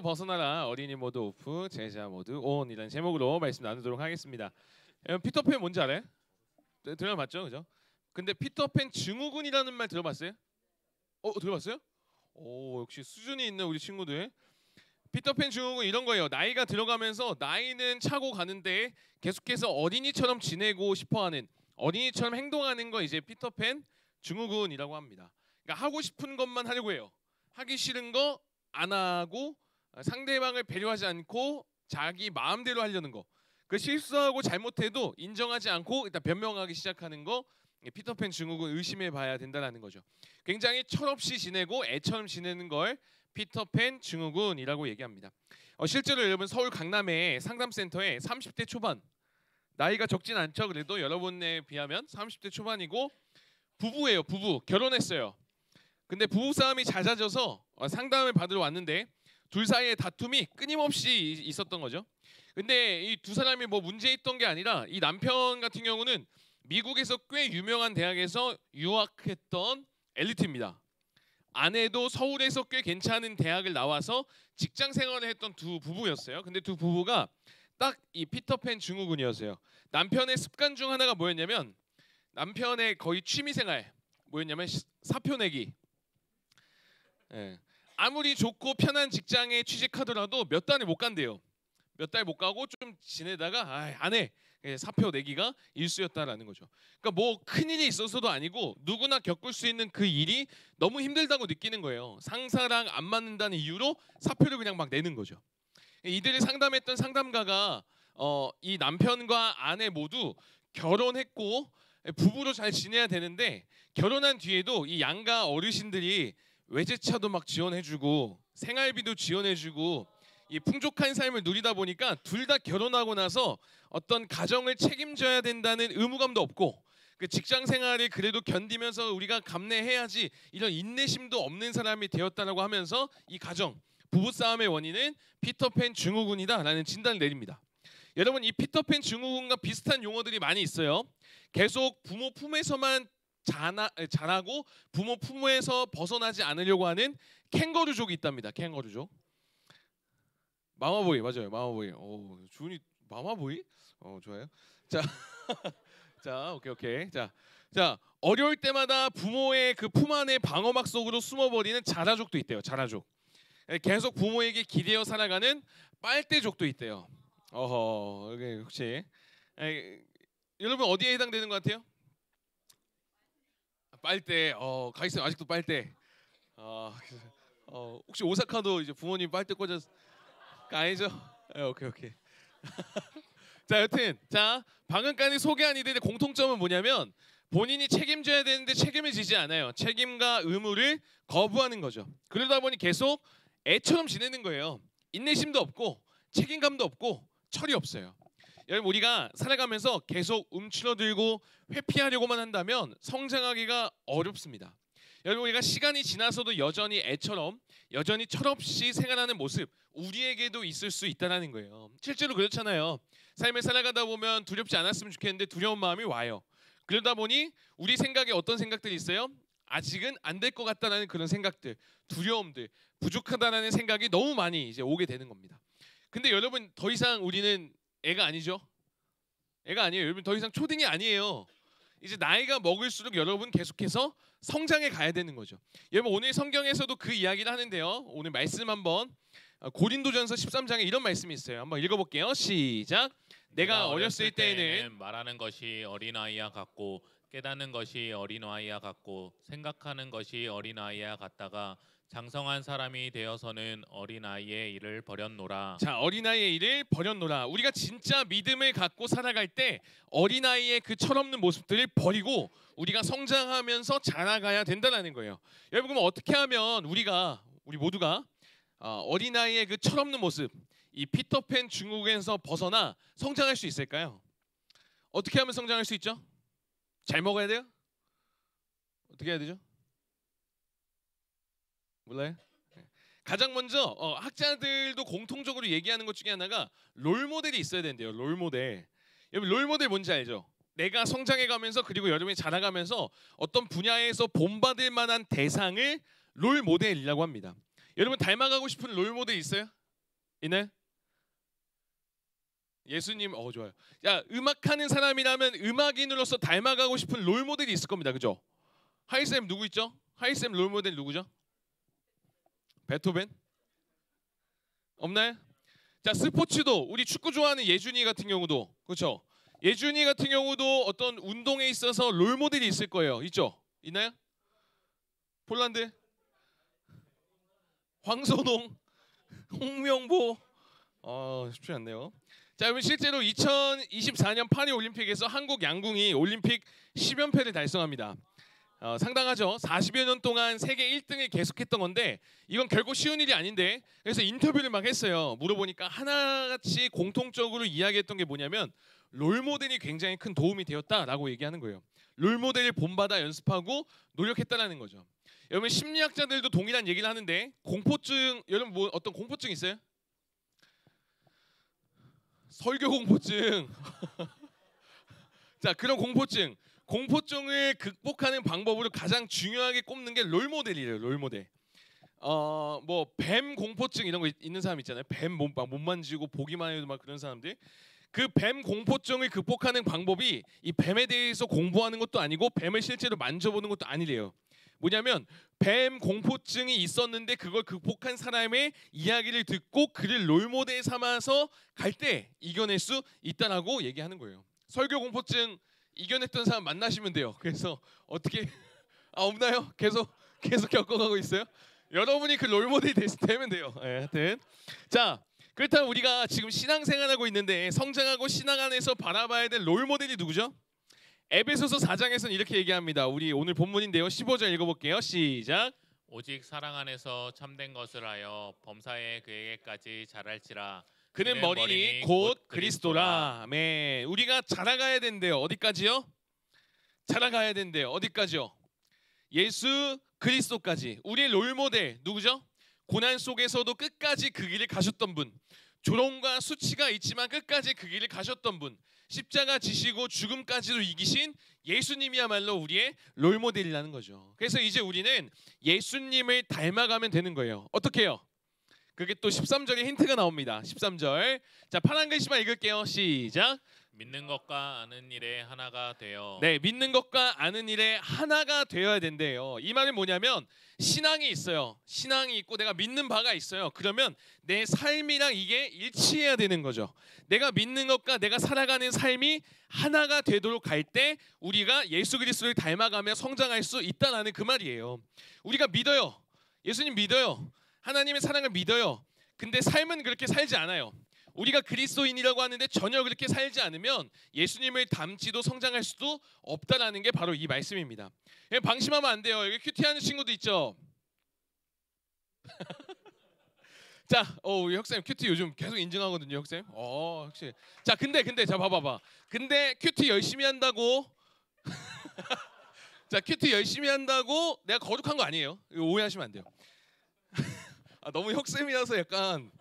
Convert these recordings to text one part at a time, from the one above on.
습관에서 벗어나라. 어린이 모드 오프, 제자 모드 온이라는 제목으로 말씀 나누도록 하겠습니다. 여러분 피터팬 뭔지 알아요? 들어봤죠, 그죠? 근데 피터팬 증후군이라는 말 들어봤어요? 들어봤어요? 오, 역시 수준이 있는 우리 친구들. 피터팬 증후군 이런 거예요. 나이가 들어가면서 나이는 차고 가는데 계속해서 어린이처럼 지내고 싶어하는, 어린이처럼 행동하는 거 이제 피터팬 증후군이라고 합니다. 그러니까 하고 싶은 것만 하려고 해요. 하기 싫은 거 안 하고 상대방을 배려하지 않고 자기 마음대로 하려는 거. 그 실수하고 잘못해도 인정하지 않고 일단 변명하기 시작하는 거, 피터팬 증후군 의심해 봐야 된다는 거죠. 굉장히 철없이 지내고 애처럼 지내는 걸 피터팬 증후군이라고 얘기합니다. 실제로 여러분 서울 강남의 상담센터에 30대 초반, 나이가 적진 않죠. 그래도 여러분에 비하면 30대 초반이고 부부예요. 부부 결혼했어요. 근데 부부싸움이 잦아져서 상담을 받으러 왔는데 둘 사이에 다툼이 끊임없이 있었던 거죠. 근데 이 두 사람이 뭐 문제 있던 게 아니라 이 남편 같은 경우는 미국에서 꽤 유명한 대학에서 유학했던 엘리트입니다. 아내도 서울에서 꽤 괜찮은 대학을 나와서 직장 생활을 했던 두 부부였어요. 근데 두 부부가 딱 이 피터팬 증후군이었어요. 남편의 습관 중 하나가 뭐였냐면, 남편의 거의 취미생활 뭐였냐면 사표 내기. 아무리 좋고 편한 직장에 취직하더라도 몇 달을 못 간대요. 몇 달 못 가고 좀 지내다가 안 해. 사표 내기가 일수였다라는 거죠. 그러니까 뭐 큰일이 있어서도 아니고 누구나 겪을 수 있는 그 일이 너무 힘들다고 느끼는 거예요. 상사랑 안 맞는다는 이유로 사표를 그냥 막 내는 거죠. 이들이 상담했던 상담가가 이 남편과 아내 모두 결혼했고 부부로 잘 지내야 되는데, 결혼한 뒤에도 이 양가 어르신들이 외제차도 막 지원해주고 생활비도 지원해주고 이 풍족한 삶을 누리다 보니까 둘 다 결혼하고 나서 어떤 가정을 책임져야 된다는 의무감도 없고, 그 직장 생활을 그래도 견디면서 우리가 감내해야지 이런 인내심도 없는 사람이 되었다라고 하면서 이 가정, 부부싸움의 원인은 피터팬 증후군이다라는 진단을 내립니다. 여러분, 이 피터팬 증후군과 비슷한 용어들이 많이 있어요. 계속 부모 품에서만 자라고 부모 품에서 벗어나지 않으려고 하는 캥거루족이 있답니다. 캥거루족. 마마보이 맞아요. 마마보이. 주은이 마마보이? 좋아요. 자, 자, 오케이. 자, 어려울 때마다 부모의 그 품 안에 방어막 속으로 숨어버리는 자라족도 있대요. 자라족. 계속 부모에게 기대어 살아가는 빨대족도 있대요. 여기 혹시 여러분 어디에 해당되는 것 같아요? 빨대. 가있어요. 아직도 빨대. 혹시 오사카도 이제 부모님 빨대 꽂았? 아니죠? 오케이. 자, 여튼 방금까지 소개한 이들의 공통점은 뭐냐면 본인이 책임져야 되는데 책임을 지지 않아요. 책임과 의무를 거부하는 거죠. 그러다 보니 계속 애처럼 지내는 거예요. 인내심도 없고 책임감도 없고 철이 없어요. 여러분, 우리가 살아가면서 계속 움츠러들고 회피하려고만 한다면 성장하기가 어렵습니다. 여러분, 우리가 시간이 지나서도 여전히 애처럼, 여전히 철없이 생활하는 모습, 우리에게도 있을 수 있다는 거예요. 실제로 그렇잖아요. 삶을 살아가다 보면 두렵지 않았으면 좋겠는데 두려운 마음이 와요. 그러다 보니 우리 생각에 어떤 생각들이 있어요? 아직은 안 될 것 같다는 그런 생각들, 두려움들, 부족하다는 생각이 너무 많이 이제 오게 되는 겁니다. 근데 여러분, 더 이상 우리는 애가 아니죠? 애가 아니에요. 여러분, 더 이상 초딩이 아니에요. 이제 나이가 먹을수록 여러분 계속해서 성장해 가야 되는 거죠. 여러분, 오늘 성경에서도 그 이야기를 하는데요. 오늘 말씀 한번, 고린도전서 13장에 이런 말씀이 있어요. 한번 읽어볼게요. 시작. 내가 어렸을 때에는 말하는 것이 어린아이와 같고 깨닫는 것이 어린아이와 같고 생각하는 것이 어린아이와 같다가 장성한 사람이 되어서는 어린아이의 일을 버렸노라. 자, 어린아이의 일을 버렸노라. 우리가 진짜 믿음을 갖고 살아갈 때 어린아이의 그 철없는 모습들을 버리고 우리가 성장하면서 자라가야 된다는 거예요. 여러분, 그럼 어떻게 하면 우리 모두가 어린아이의 그 철없는 모습, 이 피터팬 증후군에서 벗어나 성장할 수 있을까요? 어떻게 하면 성장할 수 있죠? 잘 먹어야 돼요? 어떻게 해야 되죠? 몰라요? 가장 먼저 학자들도 공통적으로 얘기하는 것 중에 하나가 롤모델이 있어야 된대요. 롤모델. 여러분, 롤모델 뭔지 알죠? 내가 성장해가면서 그리고 여러분이 자라가면서 어떤 분야에서 본받을 만한 대상을 롤모델이라고 합니다. 여러분, 닮아가고 싶은 롤모델 있어요? 있나요? 예수님 좋아요. 야, 음악하는 사람이라면 음악인으로서 닮아가고 싶은 롤 모델이 있을 겁니다. 그죠? 하이쌤 누구 있죠? 하이쌤 롤 모델 누구죠? 베토벤? 없나요? 자, 스포츠도 우리 축구 좋아하는 예준이 같은 경우도 그렇죠? 예준이 같은 경우도 어떤 운동에 있어서 롤 모델이 있을 거예요. 있죠? 있나요? 폴란드? 황선홍? 홍명보? 쉽지 않네요. 자, 그러면 실제로 2024년 파리 올림픽에서 한국 양궁이 올림픽 10연패를 달성합니다. 상당하죠. 40여 년 동안 세계 1등을 계속했던 건데 이건 결코 쉬운 일이 아닌데 그래서 인터뷰를 막 했어요. 물어보니까 하나같이 공통적으로 이야기했던 게 뭐냐면 롤모델이 굉장히 큰 도움이 되었다라고 얘기하는 거예요. 롤모델을 본받아 연습하고 노력했다라는 거죠. 여러분 심리학자들도 동일한 얘기를 하는데 공포증, 여러분 뭐 어떤 공포증 있어요? 설교 공포증. 자, 그런 공포증을 극복하는 방법으로 가장 중요하게 꼽는 게 롤모델이래요. 롤모델. 뭐 뱀 공포증 이런 거 있는 사람 있잖아요. 뱀 못 만지고 보기만 해도 막 그런 사람들. 그 뱀 공포증을 극복하는 방법이 이 뱀에 대해서 공부하는 것도 아니고 뱀을 실제로 만져보는 것도 아니래요. 뭐냐면 뱀 공포증이 있었는데 그걸 극복한 사람의 이야기를 듣고 그를 롤모델 삼아서 갈 때 이겨낼 수 있다라고 얘기하는 거예요. 설교 공포증 이겨냈던 사람 만나시면 돼요. 그래서 어떻게 없나요? 계속 겪어가고 있어요. 여러분이 그 롤모델이 되면 돼요. 네, 하여튼 자, 그렇다면 우리가 지금 신앙생활하고 있는데 성장하고 신앙 안에서 바라봐야 될 롤모델이 누구죠? 에베소서 4장에서는 이렇게 얘기합니다. 우리 오늘 본문인데요. 15절 읽어볼게요. 시작. 오직 사랑 안에서 참된 것을 하여 범사에 그에게까지 자랄지라. 그는 머리니 곧 그리스도라. 아멘. 우리가 자라가야 된대요. 어디까지요? 자라가야 된대요. 어디까지요? 예수 그리스도까지. 우리의 롤모델 누구죠? 고난 속에서도 끝까지 그 길을 가셨던 분. 조롱과 수치가 있지만 끝까지 그 길을 가셨던 분. 십자가 지시고 죽음까지도 이기신 예수님이야말로 우리의 롤모델이라는 거죠. 그래서 이제 우리는 예수님을 닮아가면 되는 거예요. 어떻게 해요? 그게 또 13절에 힌트가 나옵니다. 13절. 자, 파란 글씨만 읽을게요. 시작. 믿는 것과 아는 일에 하나가 되어. 네, 믿는 것과 아는 일에 하나가 되어야 된대요. 이 말은 뭐냐면 신앙이 있어요. 신앙이 있고 내가 믿는 바가 있어요. 그러면 내 삶이랑 이게 일치해야 되는 거죠. 내가 믿는 것과 내가 살아가는 삶이 하나가 되도록 할 때 우리가 예수 그리스도를 닮아가며 성장할 수 있다라는 그 말이에요. 우리가 믿어요. 예수님 믿어요. 하나님의 사랑을 믿어요. 근데 삶은 그렇게 살지 않아요. 우리가 그리스도인이라고 하는데 전혀 그렇게 살지 않으면 예수님을 닮지도 성장할 수도 없다라는 게 바로 이 말씀입니다. 방심하면 안 돼요. 여기 큐티하는 친구도 있죠. 자, 우리 혁쌤 큐티 요즘 계속 인증하거든요, 혁쌤. 확실히. 자, 근데 자 봐봐봐. 근데 큐티 열심히 한다고 자, 큐티 열심히 한다고 내가 거룩한 거 아니에요. 이거 오해하시면 안 돼요. 너무 혁쌤이라서 약간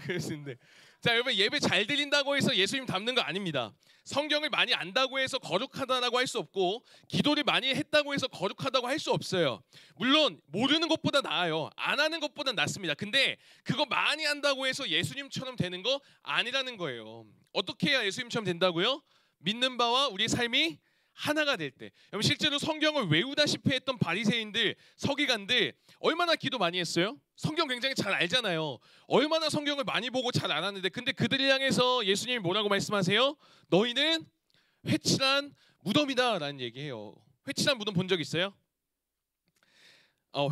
그러시는데. 자, 여러분 예배 잘 드린다고 해서 예수님 닮는 거 아닙니다. 성경을 많이 안다고 해서 거룩하다라고 할 수 없고 기도를 많이 했다고 해서 거룩하다고 할 수 없어요. 물론 모르는 것보다 나아요. 안 하는 것보다 낫습니다. 근데 그거 많이 한다고 해서 예수님처럼 되는 거 아니라는 거예요. 어떻게 해야 예수님처럼 된다고요? 믿는 바와 우리의 삶이 하나가 될 때. 여러분 실제로 성경을 외우다시피 했던 바리새인들, 서기관들 얼마나 기도 많이 했어요? 성경 굉장히 잘 알잖아요. 얼마나 성경을 많이 보고 잘 알았는데 근데 그들을 향해서 예수님이 뭐라고 말씀하세요? 너희는 회칠한 무덤이다 라는 얘기해요. 회칠한 무덤 본 적 있어요?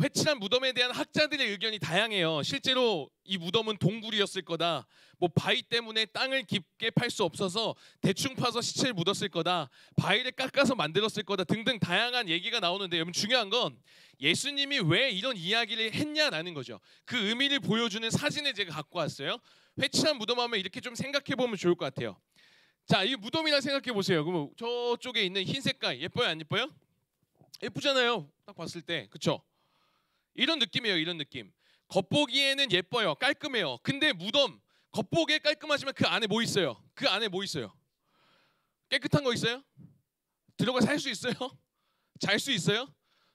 회칠한 무덤에 대한 학자들의 의견이 다양해요. 실제로 이 무덤은 동굴이었을 거다. 뭐 바위 때문에 땅을 깊게 팔 수 없어서 대충 파서 시체를 묻었을 거다. 바위를 깎아서 만들었을 거다 등등 다양한 얘기가 나오는데 여러분 중요한 건 예수님이 왜 이런 이야기를 했냐라는 거죠. 그 의미를 보여주는 사진을 제가 갖고 왔어요. 회칠한 무덤 하면 이렇게 좀 생각해 보면 좋을 것 같아요. 자, 이 무덤이라 생각해 보세요. 그럼 저쪽에 있는 흰 색깔 예뻐요, 안 예뻐요? 예쁘잖아요. 딱 봤을 때, 그렇죠? 이런 느낌이에요. 이런 느낌. 겉보기에는 예뻐요. 깔끔해요. 근데 무덤 겉보기에 깔끔하지만 그 안에 뭐 있어요? 그 안에 뭐 있어요? 깨끗한 거 있어요? 들어가 살 수 있어요? 잘 수 있어요?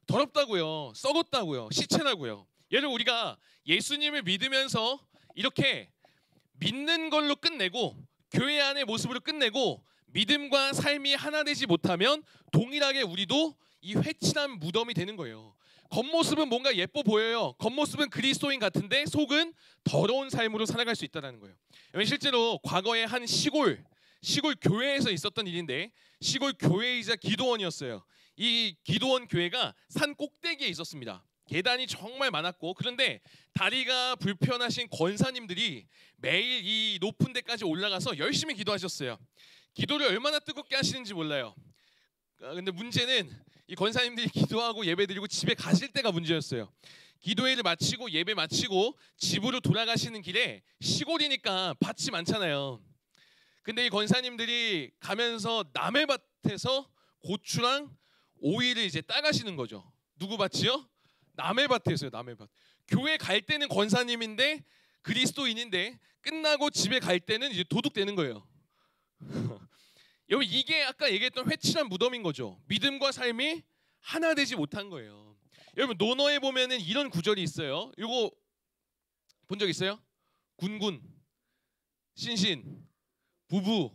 더럽다고요. 썩었다고요. 시체라고요. 예를 우리가 예수님을 믿으면서 이렇게 믿는 걸로 끝내고 교회 안의 모습으로 끝내고 믿음과 삶이 하나 되지 못하면 동일하게 우리도 이 회칠한 무덤이 되는 거예요. 겉모습은 뭔가 예뻐 보여요. 겉모습은 그리스도인 같은데 속은 더러운 삶으로 살아갈 수 있다는 거예요. 실제로 과거에 한 시골 교회에서 있었던 일인데 시골 교회이자 기도원이었어요. 이 기도원 교회가 산 꼭대기에 있었습니다. 계단이 정말 많았고 그런데 다리가 불편하신 권사님들이 매일 이 높은 데까지 올라가서 열심히 기도하셨어요. 기도를 얼마나 뜨겁게 하시는지 몰라요. 근데 문제는 이 권사님들이 기도하고 예배드리고 집에 가실 때가 문제였어요. 기도회를 마치고 예배 마치고 집으로 돌아가시는 길에 시골이니까 밭이 많잖아요. 근데 이 권사님들이 가면서 남의 밭에서 고추랑 오이를 이제 따가시는 거죠. 누구 밭이요? 남의 밭에서요. 남의 밭. 교회 갈 때는 권사님인데 그리스도인인데 끝나고 집에 갈 때는 이제 도둑 되는 거예요. 여러분 이게 아까 얘기했던 회칠한 무덤인 거죠. 믿음과 삶이 하나 되지 못한 거예요. 여러분 논어에 보면은 이런 구절이 있어요. 이거 본 적 있어요? 군군, 신신, 부부,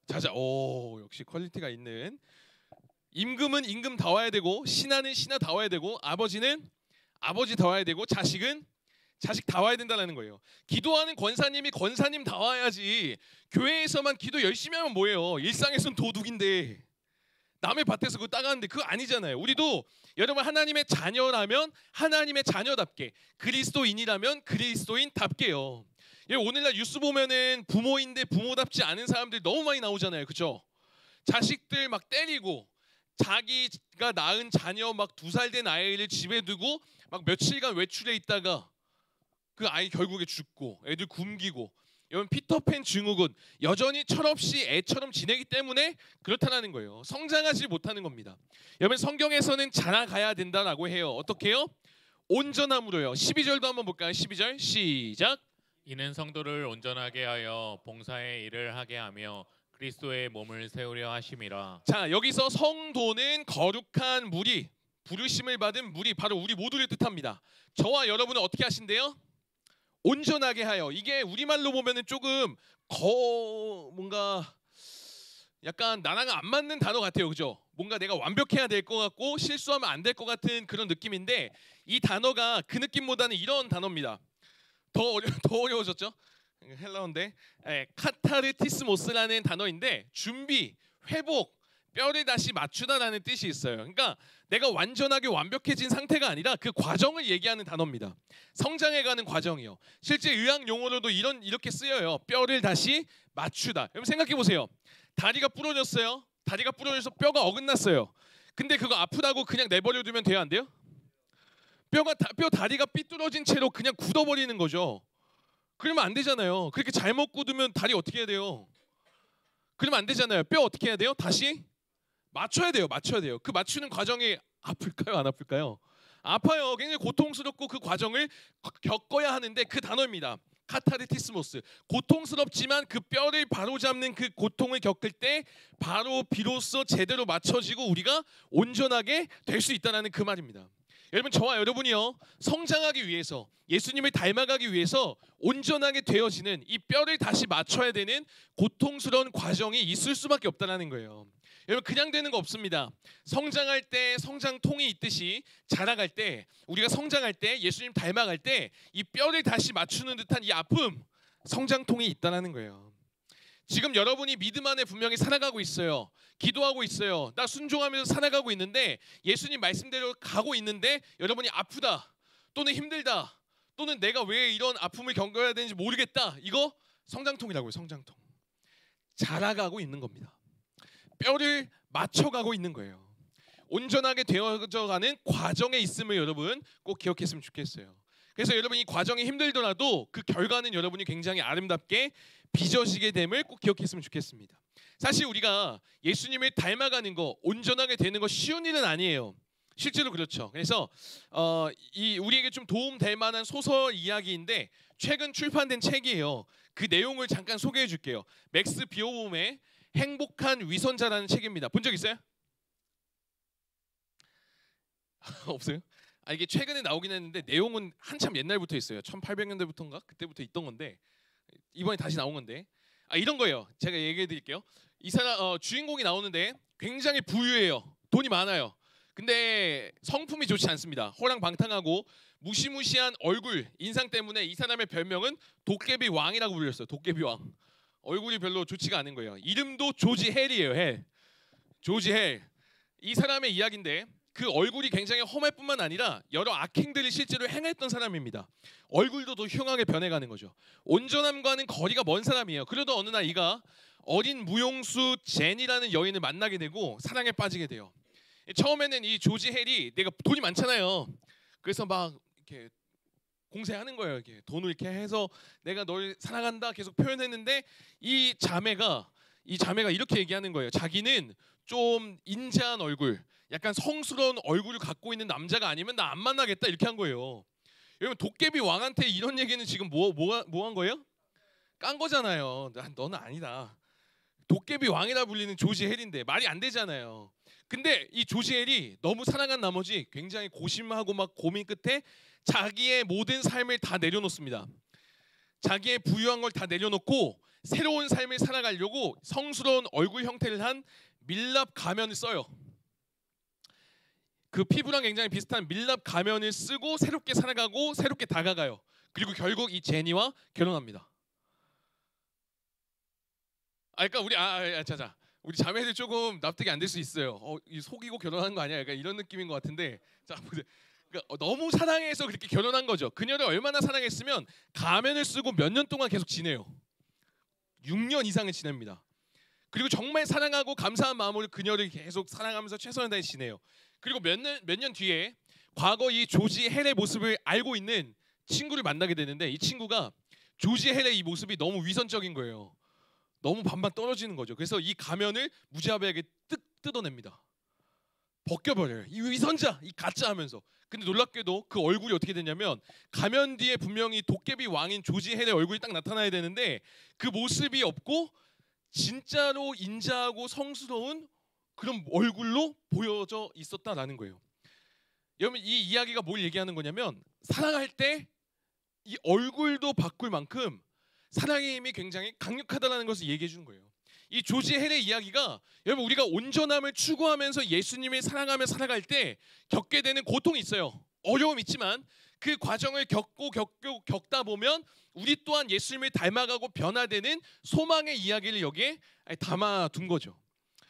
자자. 오 역시 퀄리티가 있는. 임금은 임금 다워야 되고 신하는 신하 다워야 되고 아버지는 아버지 다워야 되고 자식은 자식 다워야 된다는 거예요. 기도하는 권사님이 권사님 다워야지. 교회에서만 기도 열심히 하면 뭐예요? 일상에서는 도둑인데 남의 밭에서 그거 따가는데 그거 아니잖아요. 우리도 여러분 하나님의 자녀라면 하나님의 자녀답게 그리스도인이라면 그리스도인답게요. 오늘날 뉴스 보면은 부모인데 부모답지 않은 사람들이 너무 많이 나오잖아요. 그렇죠? 자식들 막 때리고 자기가 낳은 자녀 막 2살 된 아이를 집에 두고 막 며칠간 외출해 있다가 그 아이 결국에 죽고 애들 굶기고. 여러분 피터팬 증후군 여전히 철없이 애처럼 지내기 때문에 그렇다는 거예요. 성장하지 못하는 겁니다. 여러분 성경에서는 자라가야 된다라고 해요. 어떻게 해요? 온전함으로요. 12절도 한번 볼까요? 12절 시작. 이는 성도를 온전하게 하여 봉사의 일을 하게 하며 그리스도의 몸을 세우려 하심이라. 자 여기서 성도는 거룩한 무리, 부르심을 받은 무리, 바로 우리 모두를 뜻합니다. 저와 여러분은 어떻게 하신대요? 온전하게 하여. 이게 우리말로 보면은 조금 뭔가 약간 나랑 안 맞는 단어 같아요. 그죠? 뭔가 내가 완벽해야 될 것 같고 실수하면 안 될 것 같은 그런 느낌인데 이 단어가 그 느낌보다는 이런 단어입니다. 더 어려워졌죠? 헬라어인데 카타르티스모스라는 단어인데 준비, 회복, 뼈를 다시 맞추다라는 뜻이 있어요. 그러니까 내가 완전하게 완벽해진 상태가 아니라 그 과정을 얘기하는 단어입니다. 성장해가는 과정이요. 실제 의학 용어로도 이렇게 쓰여요. 뼈를 다시 맞추다. 여러분 생각해 보세요. 다리가 부러졌어요. 다리가 부러져서 뼈가 어긋났어요. 근데 그거 아프다고 그냥 내버려 두면 돼요, 안 돼요? 뼈 다리가 삐뚤어진 채로 그냥 굳어버리는 거죠. 그러면 안 되잖아요. 그렇게 잘못 굳으면 다리 어떻게 해야 돼요? 그러면 안 되잖아요. 뼈 어떻게 해야 돼요? 다시 맞춰야 돼요. 그 맞추는 과정이 아플까요? 안 아플까요? 아파요. 굉장히 고통스럽고 그 과정을 겪어야 하는데 그 단어입니다. 카타르티스모스. 고통스럽지만 그 뼈를 바로잡는 그 고통을 겪을 때 바로 비로소 제대로 맞춰지고 우리가 온전하게 될 수 있다는 그 말입니다. 여러분 저와 여러분이요 성장하기 위해서 예수님을 닮아가기 위해서 온전하게 되어지는 이 뼈를 다시 맞춰야 되는 고통스러운 과정이 있을 수밖에 없다는 거예요. 여러분 그냥 되는 거 없습니다. 성장할 때 성장통이 있듯이 자라갈 때 우리가 성장할 때 예수님 닮아갈 때 이 뼈를 다시 맞추는 듯한 이 아픔 성장통이 있다는 거예요. 지금 여러분이 믿음 안에 분명히 살아가고 있어요. 기도하고 있어요. 나 순종하면서 살아가고 있는데 예수님 말씀대로 가고 있는데 여러분이 아프다 또는 힘들다 또는 내가 왜 이런 아픔을 겪어야 되는지 모르겠다. 이거 성장통이라고요. 성장통. 자라가고 있는 겁니다. 뼈를 맞춰가고 있는 거예요. 온전하게 되어져가는 과정에 있음을 여러분 꼭 기억했으면 좋겠어요. 그래서 여러분 이 과정이 힘들더라도 그 결과는 여러분이 굉장히 아름답게 빚어지게 됨을 꼭 기억했으면 좋겠습니다. 사실 우리가 예수님을 닮아가는 거, 온전하게 되는 거 쉬운 일은 아니에요. 실제로 그렇죠. 그래서 우리에게 좀 도움될 만한 소설 이야기인데 최근 출판된 책이에요. 그 내용을 잠깐 소개해 줄게요. 맥스 비오봄의 행복한 위선자라는 책입니다. 본 적 있어요? 없어요? 이게 최근에 나오긴 했는데 내용은 한참 옛날부터 있어요. 1800년대부터인가? 그때부터 있던 건데 이번에 다시 나온 건데 이런 거예요. 제가 얘기해 드릴게요. 이 사람 주인공이 나오는데 굉장히 부유해요. 돈이 많아요. 근데 성품이 좋지 않습니다. 호랑방탕하고 무시무시한 얼굴, 인상 때문에 이 사람의 별명은 도깨비 왕이라고 불렸어요. 도깨비 왕. 얼굴이 별로 좋지가 않은 거예요. 이름도 조지 헬이에요. 헬. 조지 헬. 이 사람의 이야기인데 그 얼굴이 굉장히 험할 뿐만 아니라 여러 악행들을 실제로 행했던 사람입니다. 얼굴도 더 흉하게 변해가는 거죠. 온전함과는 거리가 먼 사람이에요. 그래도 어느 날 이가 어린 무용수 제니라는 여인을 만나게 되고 사랑에 빠지게 돼요. 처음에는 이 조지 헬이 내가 돈이 많잖아요. 그래서 막 이렇게 공세하는 거예요. 이렇게 돈을 이렇게 해서 내가 널 사랑한다 계속 표현했는데 이 자매가 이렇게 얘기하는 거예요. 자기는 좀 인자한 얼굴, 약간 성스러운 얼굴을 갖고 있는 남자가 아니면 나 안 만나겠다 이렇게 한 거예요. 여러분 도깨비 왕한테 이런 얘기는 지금 뭐 한 거예요? 깐 거잖아요. 너는 아니다. 도깨비 왕이라 불리는 조지 헬인데 말이 안 되잖아요. 근데 이 조지 헬이 너무 사랑한 나머지 굉장히 고심하고 막 고민 끝에 자기의 모든 삶을 다 내려놓습니다. 자기의 부유한 걸 다 내려놓고 새로운 삶을 살아가려고 성스러운 얼굴 형태를 한 밀랍 가면을 써요. 그 피부랑 굉장히 비슷한 밀랍 가면을 쓰고 새롭게 살아가고 새롭게 다가가요. 그리고 결국 이 제니와 결혼합니다. 그러니까 우리 자매들 조금 납득이 안 될 수 있어요. 이 속이고 결혼한 거 아니야? 약간 이런 느낌인 것 같은데, 자 보세요. 그러니까 너무 사랑해서 그렇게 결혼한 거죠. 그녀를 얼마나 사랑했으면 가면을 쓰고 몇 년 동안 계속 지내요. 6년 이상을 지냅니다. 그리고 정말 사랑하고 감사한 마음으로 그녀를 계속 사랑하면서 최선을 다해 지내요. 그리고 몇 년 뒤에 과거 이 조지 헬의 모습을 알고 있는 친구를 만나게 되는데 이 친구가 조지 헬의 이 모습이 너무 위선적인 거예요. 너무 반반 떨어지는 거죠. 그래서 이 가면을 무자비하게 뜯어냅니다. 벗겨버려요. 이 위선자, 이 가짜 하면서. 근데 놀랍게도 그 얼굴이 어떻게 되냐면 가면 뒤에 분명히 도깨비 왕인 조지 헬의 얼굴이 딱 나타나야 되는데 그 모습이 없고 진짜로 인자하고 성스러운 그런 얼굴로 보여져 있었다라는 거예요. 여러분 이 이야기가 뭘 얘기하는 거냐면 사랑할 때 이 얼굴도 바꿀 만큼 사랑의 힘이 굉장히 강력하다는 것을 얘기해 주는 거예요. 이 조지 헬의 이야기가 여러분 우리가 온전함을 추구하면서 예수님을 사랑하며 살아갈 때 겪게 되는 고통이 있어요. 어려움이 있지만 그 과정을 겪다 보면 우리 또한 예수님을 닮아가고 변화되는 소망의 이야기를 여기에 담아둔 거죠.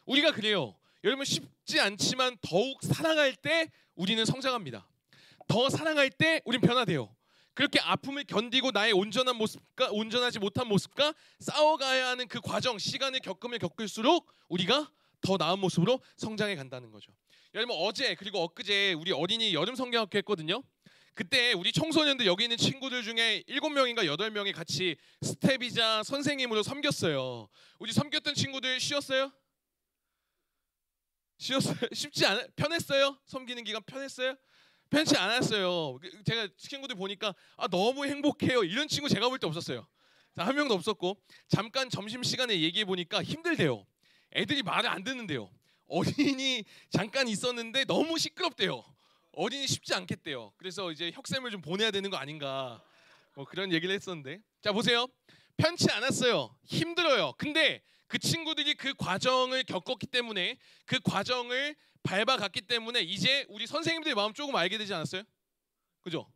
우리가 그래요. 여러분 쉽지 않지만 더욱 사랑할 때 우리는 성장합니다. 더 사랑할 때 우리는 변화돼요. 그렇게 아픔을 견디고 나의 온전한 모습과 온전하지 못한 모습과 싸워가야 하는 그 과정, 시간을 겪으면 겪을수록 우리가 더 나은 모습으로 성장해 간다는 거죠. 여러분 어제 그리고 엊그제 우리 어린이 여름 성경학교 했거든요. 그때 우리 청소년들 여기 있는 친구들 중에 7명인가 8명이 같이 스텝이자 선생님으로 섬겼어요. 우리 섬겼던 친구들 쉬었어요? 쉽지 않아? 편했어요? 섬기는 기간 편했어요? 편치 않았어요. 제가 친구들 보니까 너무 행복해요. 이런 친구 제가 볼 때 없었어요. 한 명도 없었고 잠깐 점심시간에 얘기해 보니까 힘들대요. 애들이 말을 안 듣는데요. 어린이 잠깐 있었는데 너무 시끄럽대요. 어린이 쉽지 않겠대요. 그래서 이제 혁쌤을 좀 보내야 되는 거 아닌가 뭐 그런 얘기를 했었는데 자 보세요. 편치 않았어요. 힘들어요. 근데 그 친구들이 그 과정을 겪었기 때문에 그 과정을 밟아갔기 때문에 이제 우리 선생님들의 마음 조금 알게 되지 않았어요? 그죠?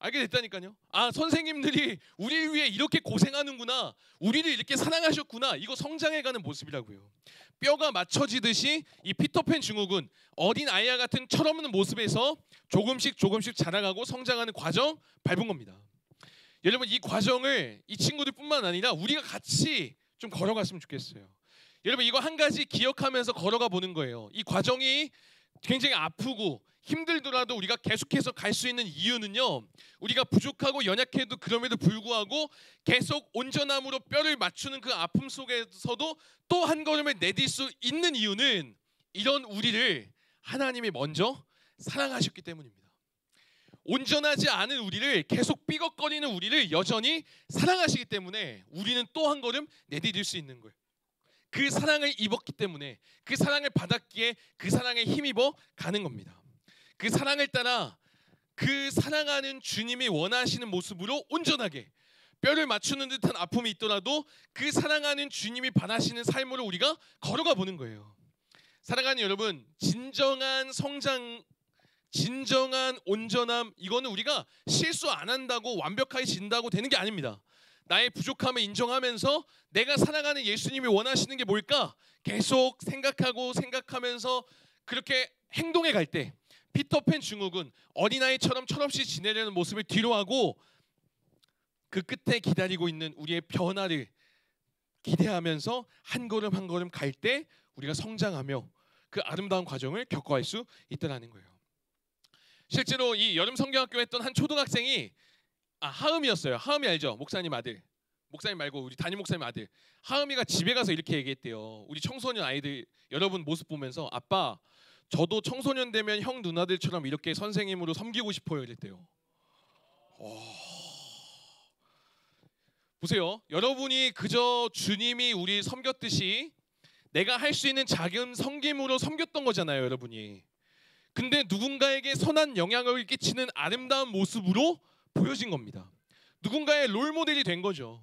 알게 됐다니까요. 선생님들이 우리를 위해 이렇게 고생하는구나. 우리를 이렇게 사랑하셨구나. 이거 성장해가는 모습이라고요. 뼈가 맞춰지듯이 이 피터팬 증후군 어린 아이와 같은 철없는 모습에서 조금씩 자라가고 성장하는 과정 밟은 겁니다. 여러분 이 과정을 이 친구들뿐만 아니라 우리가 같이 좀 걸어갔으면 좋겠어요. 여러분 이거 한 가지 기억하면서 걸어가 보는 거예요. 이 과정이 굉장히 아프고 힘들더라도 우리가 계속해서 갈 수 있는 이유는요. 우리가 부족하고 연약해도 그럼에도 불구하고 계속 온전함으로 뼈를 맞추는 그 아픔 속에서도 또 한 걸음을 내딜 수 있는 이유는 이런 우리를 하나님이 먼저 사랑하셨기 때문입니다. 온전하지 않은 우리를 계속 삐걱거리는 우리를 여전히 사랑하시기 때문에 우리는 또 한 걸음 내디딜 수 있는 거예요. 그 사랑을 입었기 때문에 그 사랑을 받았기에 그 사랑에 힘입어 가는 겁니다. 그 사랑을 따라 그 사랑하는 주님이 원하시는 모습으로 온전하게 뼈를 맞추는 듯한 아픔이 있더라도 그 사랑하는 주님이 바라시는 삶으로 우리가 걸어가 보는 거예요. 사랑하는 여러분, 진정한 성장, 진정한 온전함, 이거는 우리가 실수 안 한다고 완벽하게 진다고 되는 게 아닙니다. 나의 부족함을 인정하면서 내가 사랑하는 예수님이 원하시는 게 뭘까? 계속 생각하면서 그렇게 행동해 갈 때 피터팬 증후군, 어린아이처럼 철없이 지내려는 모습을 뒤로하고 그 끝에 기다리고 있는 우리의 변화를 기대하면서 한 걸음 한 걸음 갈 때 우리가 성장하며 그 아름다운 과정을 겪어갈 수 있다는 거예요. 실제로 이 여름 성경학교 했던 한 초등학생이 하음이었어요. 하음이 알죠? 목사님 아들. 목사님 말고 우리 담임 목사님 아들. 하음이가 집에 가서 이렇게 얘기했대요. 우리 청소년 아이들 여러분 모습 보면서 아빠, 저도 청소년 되면 형 누나들처럼 이렇게 선생님으로 섬기고 싶어요. 이랬대요. 보세요. 여러분이 그저 주님이 우리 섬겼듯이 내가 할 수 있는 작은 섬김으로 섬겼던 거잖아요. 여러분이. 근데 누군가에게 선한 영향을 끼치는 아름다운 모습으로 보여진 겁니다. 누군가의 롤모델이 된 거죠.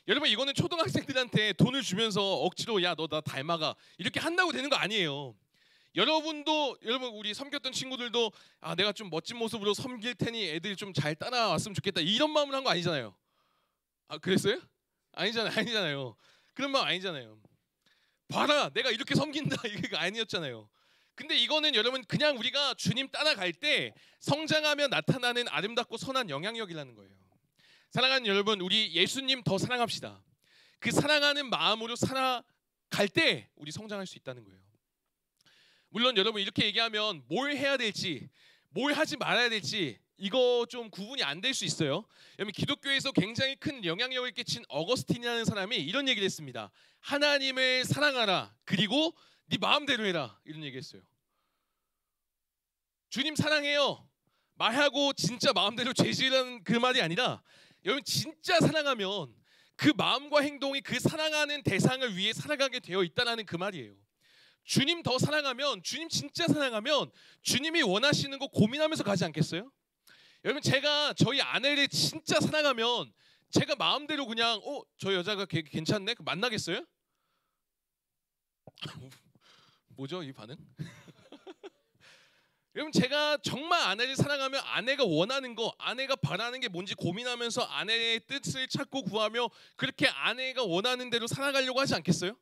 여러분, 이거는 초등학생들한테 돈을 주면서 억지로 야 너 나 닮아가 이렇게 한다고 되는 거 아니에요. 여러분 우리 섬겼던 친구들도 내가 좀 멋진 모습으로 섬길 테니 애들이 좀 잘 따라왔으면 좋겠다 이런 마음으로 한 거 아니잖아요. 그랬어요? 아니잖아요. 그런 마음 아니잖아요. 봐라, 내가 이렇게 섬긴다 이게 아니었잖아요. 근데 이거는 여러분 그냥 우리가 주님 따라갈 때 성장하며 나타나는 아름답고 선한 영향력이라는 거예요. 사랑하는 여러분, 우리 예수님 더 사랑합시다. 그 사랑하는 마음으로 살아갈 때 우리 성장할 수 있다는 거예요. 물론 여러분 이렇게 얘기하면 뭘 해야 될지 뭘 하지 말아야 될지 이거 좀 구분이 안 될 수 있어요. 여러분, 기독교에서 굉장히 큰 영향력을 끼친 어거스틴이라는 사람이 이런 얘기를 했습니다. 하나님을 사랑하라, 그리고 네 마음대로 해라, 이런 얘기했어요. 주님 사랑해요 말하고 진짜 마음대로 죄지으라는 그 말이 아니라, 여러분 진짜 사랑하면 그 마음과 행동이 그 사랑하는 대상을 위해 살아가게 되어 있다는 그 말이에요. 주님 더 사랑하면, 주님 진짜 사랑하면 주님이 원하시는 거 고민하면서 가지 않겠어요? 여러분, 제가 저희 아내를 진짜 사랑하면 제가 마음대로 그냥 저 여자가 괜찮네? 만나겠어요? 뭐죠 이 반응? 여러분, 제가 정말 아내를 사랑하면 아내가 원하는 거, 아내가 바라는 게 뭔지 고민하면서 아내의 뜻을 찾고 구하며 그렇게 아내가 원하는 대로 살아가려고 하지 않겠어요?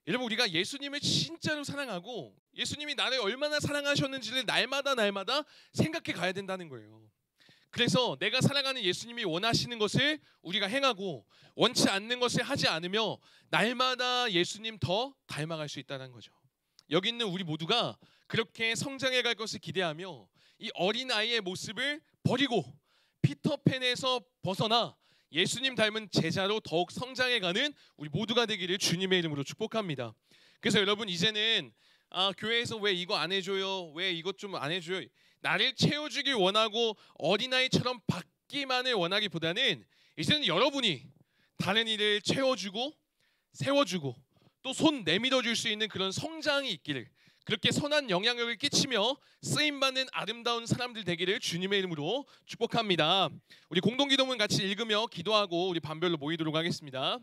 여러분, 우리가 예수님을 진짜로 사랑하고 예수님이 나를 얼마나 사랑하셨는지를 날마다 생각해 가야 된다는 거예요. 그래서 내가 사랑하는 예수님이 원하시는 것을 우리가 행하고 원치 않는 것을 하지 않으며 날마다 예수님 더 닮아갈 수 있다는 거죠. 여기 있는 우리 모두가 그렇게 성장해 갈 것을 기대하며 이 어린아이의 모습을 버리고 피터팬에서 벗어나 예수님 닮은 제자로 더욱 성장해가는 우리 모두가 되기를 주님의 이름으로 축복합니다. 그래서 여러분, 이제는 교회에서 왜 이거 안 해줘요? 왜 이것 좀 안 해줘요? 나를 채워주길 원하고 어린아이처럼 받기만을 원하기보다는 이제는 여러분이 다른 이를 채워주고 세워주고 또 손 내밀어줄 수 있는 그런 성장이 있기를, 그렇게 선한 영향력을 끼치며 쓰임받는 아름다운 사람들 되기를 주님의 이름으로 축복합니다. 우리 공동기도문 같이 읽으며 기도하고 우리 반별로 모이도록 하겠습니다.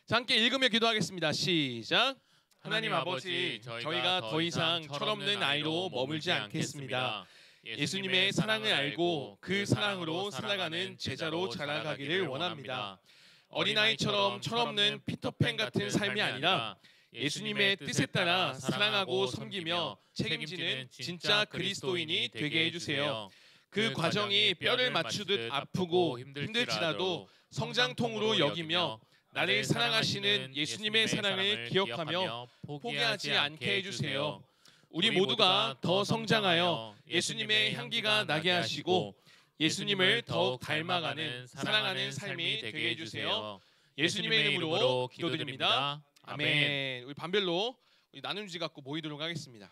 자, 함께 읽으며 기도하겠습니다. 시작. 하나님 아버지, 저희가 더 이상 철없는 아이로 머물지 않겠습니다. 예수님의 사랑을 알고 그 사랑으로 살아가는 제자로 자라가기를 원합니다. 어린아이처럼 철없는 피터팬 같은 삶이 아니라 예수님의 뜻에 따라 사랑하고 섬기며 책임지는 진짜 그리스도인이 되게 해주세요. 그 과정이 뼈를 맞추듯 아프고 힘들지라도 성장통으로 여기며 나를 사랑하시는 예수님의 사랑을 기억하며 포기하지 않게 해주세요. 우리 모두가 더 성장하여 예수님의 향기가 나게 하시고 예수님을 더욱 닮아가는 사랑하는 삶이 되게 해주세요. 예수님의 이름으로 기도드립니다. 아멘. 우리 반별로 우리 나눔 주지 갖고 모이도록 하겠습니다.